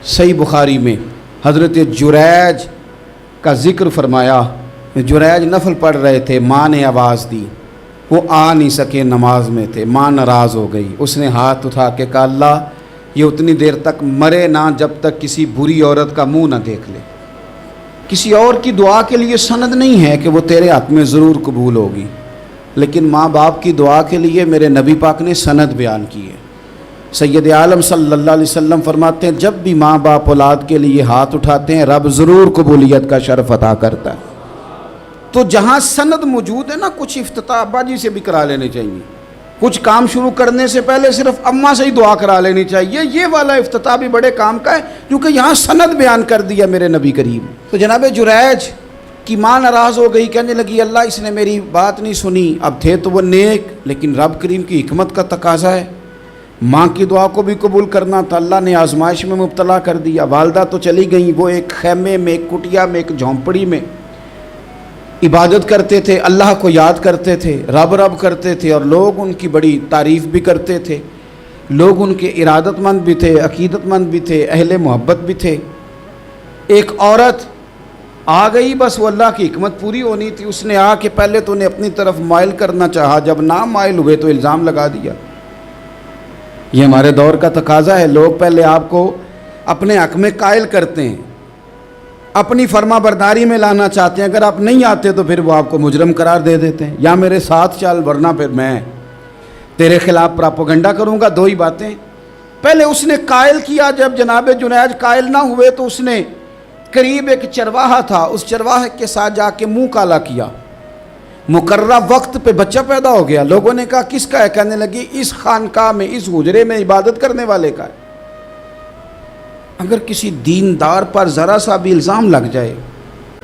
صحیح بخاری میں حضرت جریج کا ذکر فرمایا، جریج نفل پڑھ رہے تھے، ماں نے آواز دی، وہ آ نہیں سکے، نماز میں تھے، ماں ناراض ہو گئی، اس نے ہاتھ اٹھا کے کہا اللہ یہ اتنی دیر تک مرے نہ جب تک کسی بری عورت کا منہ نہ دیکھ لے۔ کسی اور کی دعا کے لیے سند نہیں ہے کہ وہ تیرے حق میں ضرور قبول ہوگی، لیکن ماں باپ کی دعا کے لیے میرے نبی پاک نے سند بیان کی ہے۔ سید عالم صلی اللہ علیہ وسلم فرماتے ہیں جب بھی ماں باپ اولاد کے لیے ہاتھ اٹھاتے ہیں رب ضرور قبولیت کا شرف عطا کرتا ہے۔ تو جہاں سند موجود ہے نا، کچھ افتتاح ابا جی سے بھی کرا لینے چاہیے، کچھ کام شروع کرنے سے پہلے صرف اماں سے ہی دعا کرا لینی چاہیے، یہ والا افتتاح بھی بڑے کام کا ہے کیونکہ یہاں سند بیان کر دیا میرے نبی کریم۔ تو جناب جریج کی ماں ناراض ہو گئی، کہنے لگی اللہ اس نے میری بات نہیں سنی، اب تھے تو وہ نیک، لیکن رب کریم کی حکمت کا تقاضا ہے، ماں کی دعا کو بھی قبول کرنا تھا، اللہ نے آزمائش میں مبتلا کر دیا۔ والدہ تو چلی گئیں، وہ ایک خیمے میں، ایک کٹیا میں، ایک جھونپڑی میں عبادت کرتے تھے، اللہ کو یاد کرتے تھے، رب رب کرتے تھے، اور لوگ ان کی بڑی تعریف بھی کرتے تھے، لوگ ان کے ارادت مند بھی تھے، عقیدت مند بھی تھے، اہل محبت بھی تھے۔ ایک عورت آ گئی، بس وہ اللہ کی حکمت پوری ہونی تھی، اس نے آ کے پہلے تو انہیں اپنی طرف مائل کرنا چاہا، جب نہ مائل ہوئے تو الزام لگا دیا۔ یہ ہمارے دور کا تقاضا ہے، لوگ پہلے آپ کو اپنے حق میں قائل کرتے ہیں، اپنی فرما برداری میں لانا چاہتے ہیں، اگر آپ نہیں آتے تو پھر وہ آپ کو مجرم قرار دے دیتے ہیں، یا میرے ساتھ چل ورنہ پھر میں تیرے خلاف پراپوگنڈا کروں گا۔ دو ہی باتیں، پہلے اس نے قائل کیا، جب جناب جنید قائل نہ ہوئے تو اس نے قریب ایک چرواہا تھا، اس چرواہے کے ساتھ جا کے منہ کالا کیا، مقررہ وقت پہ بچہ پیدا ہو گیا۔ لوگوں نے کہا کس کا ہے؟ کہنے لگی اس خانقاہ میں، اس حجرے میں عبادت کرنے والے کا ہے۔ اگر کسی دیندار پر ذرا سا بھی الزام لگ جائے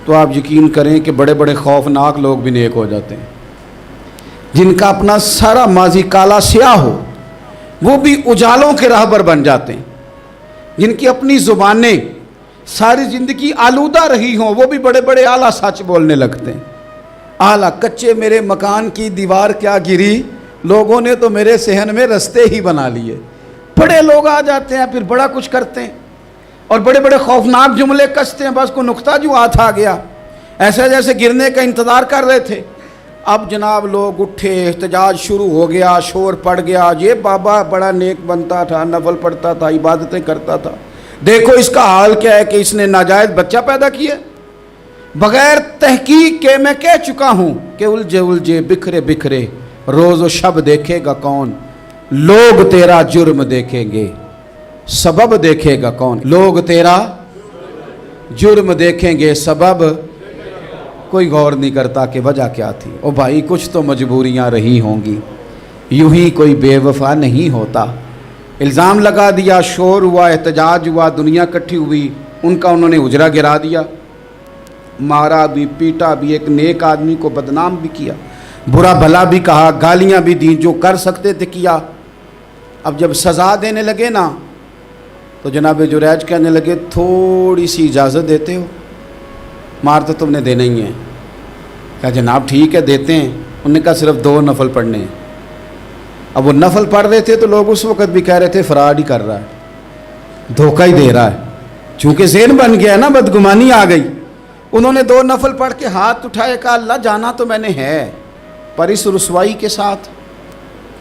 تو آپ یقین کریں کہ بڑے بڑے خوفناک لوگ بھی نیک ہو جاتے ہیں، جن کا اپنا سارا ماضی کالا سیاہ ہو وہ بھی اجالوں کے راہبر بن جاتے ہیں، جن کی اپنی زبانیں ساری زندگی آلودہ رہی ہوں وہ بھی بڑے بڑے اعلیٰ سچ بولنے لگتے ہیں۔ اعلیٰ کچے میرے مکان کی دیوار کیا گری، لوگوں نے تو میرے صحن میں رستے ہی بنا لیے۔ بڑے لوگ آ جاتے ہیں پھر بڑا کچھ کرتے ہیں اور بڑے بڑے خوفناک جملے کستے ہیں، بس کو نقطہ جو ہاتھ آ گیا ایسے جیسے گرنے کا انتظار کر رہے تھے۔ اب جناب لوگ اٹھے، احتجاج شروع ہو گیا، شور پڑ گیا، یہ بابا بڑا نیک بنتا تھا، نفل پڑھتا تھا، عبادتیں کرتا تھا، دیکھو اس کا حال کیا ہے کہ اس نے ناجائز بچہ پیدا کیا۔ بغیر تحقیق کے میں کہہ چکا ہوں کہ الجھے الجھے بکھرے بکھرے روز و شب دیکھے گا کون، لوگ تیرا جرم دیکھیں گے سبب دیکھے گا کون، لوگ تیرا جرم دیکھیں گے سبب کوئی غور نہیں کرتا کہ وجہ کیا تھی۔ او بھائی کچھ تو مجبوریاں رہی ہوں گی، یوں ہی کوئی بے وفا نہیں ہوتا۔ الزام لگا دیا، شور ہوا، احتجاج ہوا، دنیا اکٹھی ہوئی، ان کا انہوں نے حجرہ گرا دیا، مارا بھی، پیٹا بھی، ایک نیک آدمی کو بدنام بھی کیا، برا بھلا بھی کہا، گالیاں بھی دیں، جو کر سکتے تھے کیا۔ اب جب سزا دینے لگے نا تو جناب جریج کہنے لگے تھوڑی سی اجازت دیتے ہو، مار تو تم نے دینا ہی ہے۔ کہا جناب ٹھیک ہے دیتے ہیں۔ انہوں نے کہا صرف 2 نفل پڑھنے ہیں۔ اب وہ نفل پڑھ رہے تھے تو لوگ اس وقت بھی کہہ رہے تھے فراڈ ہی کر رہا ہے، دھوکہ ہی دے رہا ہے، چونکہ ذہن بن گیا نا، بدگمانی آ گئی۔ انہوں نے 2 نفل پڑھ کے ہاتھ اٹھائے، کہا اللہ جانا تو میں نے ہے، پر اس رسوائی کے ساتھ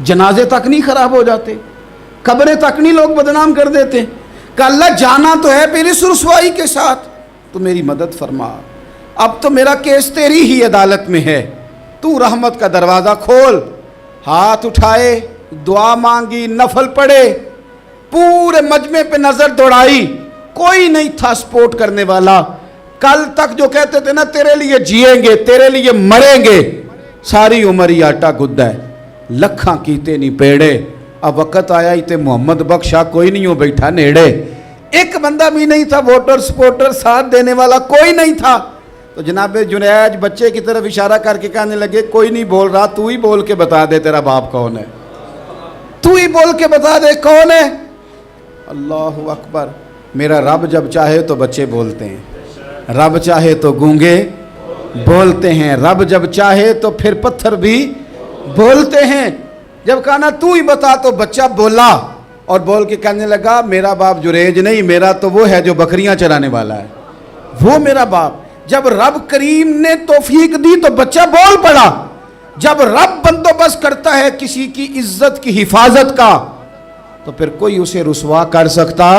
جنازے تک نہیں خراب ہو جاتے، قبریں تک نہیں لوگ بدنام کر دیتے، کہ اللہ جانا تو ہے پھر اس رسوائی کے ساتھ تو میری مدد فرما، اب تو میرا کیس تیری ہی عدالت میں ہے، تو رحمت کا دروازہ کھول۔ ہاتھ اٹھائے، دعا مانگی، نفل پڑھے، پورے مجمع پہ نظر دوڑائی، کوئی نہیں تھا سپورٹ کرنے والا۔ کل تک جو کہتے تھے نا تیرے لیے جیئیں گے، تیرے لیے مریں گے، ساری عمر ہی آٹا گدہ ہے، لکھاں کیتے نہیں پیڑے، اب وقت آیا ہی تے محمد بخشا کوئی نہیں ہو بیٹھا نیڑے۔ ایک بندہ بھی نہیں تھا، ووٹر سپورٹر ساتھ دینے والا کوئی نہیں تھا۔ تو جناب جنید بچے کی طرف اشارہ کر کے کہنے لگے کوئی نہیں بول رہا، تو ہی بول کے بتا دے تیرا باپ کون ہے، تو ہی بول کے بتا دے کون ہے۔ اللہ اکبر۔ میرا رب جب چاہے تو بچے بولتے ہیں، رب چاہے تو گونگے بولتے ہیں، رب جب چاہے تو پھر پتھر بھی بولتے ہیں۔ جب کہا نا تو ہی بتا تو بچہ بولا، اور بول کے کہنے لگا میرا باپ جریج نہیں، میرا تو وہ ہے جو بکریاں چرانے والا ہے، وہ میرا باپ۔ جب رب کریم نے توفیق دی تو بچہ بول پڑا۔ جب رب بندوبست کرتا ہے کسی کی عزت کی حفاظت کا تو پھر کوئی اسے رسوا کر سکتا